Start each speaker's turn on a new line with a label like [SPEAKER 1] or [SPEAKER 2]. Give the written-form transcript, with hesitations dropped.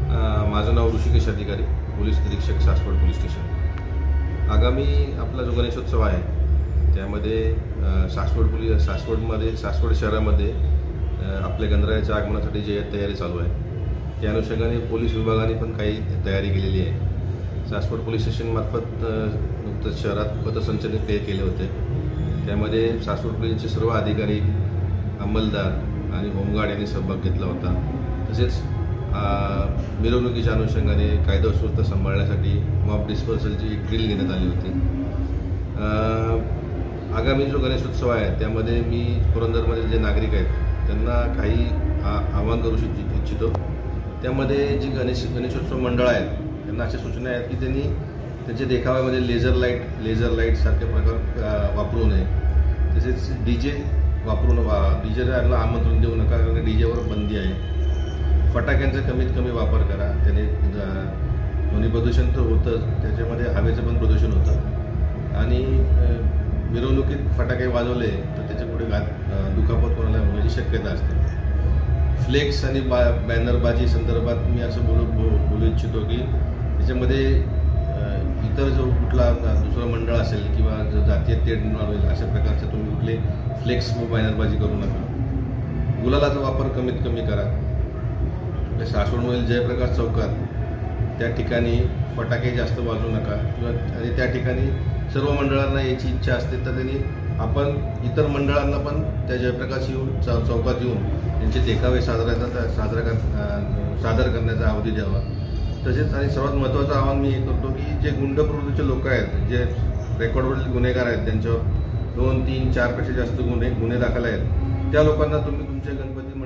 [SPEAKER 1] माझं नाव ऋषिकेश अधिकारी, पोलीस निरीक्षक, सासवड पोलीस स्टेशन। आगामी आपला जो गणेशोत्सव आहे त्यामध्ये सासवड शहरामध्ये आपल्या गणरायाच्या आगमनासाठी जी तयारी चालू आहे त्या अनुषंगाने पोलीस विभागाने पण काही तयारी केलेली आहे। सासवड पोलीस स्टेशनमार्फत नुकतंच शहरात पथसंचलन केले होते। त्यामध्ये सासवड पोलीसचे सर्व अधिकारी, अंमलदार आणि होमगार्ड यांनी सहभाग घेतला होता। तसेच मिरवणुकीच्या अनुषंगाने कायदा व सुव्यवस्था सांभाळण्यासाठी मॉब डिस्पर्सलची एक ड्रिल घेण्यात आली होती। आगामी जो गणेशोत्सव आहे त्यामध्ये मी पुरंदरमधील जे नागरिक आहेत त्यांना काही आवाहन करू इच्छितो। त्यामध्ये जी गणेशोत्सव मंडळ आहेत त्यांना अशा सूचना आहेत की त्यांनी त्यांच्या देखाव्यामध्ये लेझर लाईट सारखे प्रकार वापरू नये। तसेच डीजे डीजेला आमंत्रण देऊ नका, कारण डीजेवर बंदी आहे। फटाक्यांचा कमीत कमी वापर करा, त्याने ध्वनी प्रदूषण तर होतंच, त्याच्यामध्ये हवेचं पण प्रदूषण होतं। आणि मिरवणुकीत फटाके वाजवले तर त्याच्या पुढे दुखापत कोणाला होण्याची शक्यता असते। फ्लेक्स आणि बॅनरबाजी संदर्भात मी असं बोलू इच्छितो की त्याच्यामध्ये इतर जो कुठला दुसरं मंडळ असेल किंवा जो जातीय तेढ निर्माण होईल अशा प्रकारचे तुम्ही कुठले फ्लेक्स व बॅनरबाजी करू नका। गुलालाचा वापर कमीत कमी करा। सासवडमधील जयप्रकाश चौकात त्या ठिकाणी फटाके जास्त वाजवू नका आणि त्या ठिकाणी सर्व मंडळांना याची इच्छा असते तर त्यांनी आपण इतर मंडळांना पण त्या जयप्रकाश चौकात येऊन त्यांचे देखावे सादर करण्याचा अवधी द्यावा। तसेच आणि सर्वात महत्त्वाचं आवाहन मी हे करतो की जे गुंड प्रवृत्तीचे लोक आहेत, जे रेकॉर्डवरील गुन्हेगार आहेत, त्यांच्यावर 2, 3, 4 पेक्षा जास्त गुन्हे दाखल आहेत, त्या लोकांना तुम्ही तुमच्या गणपती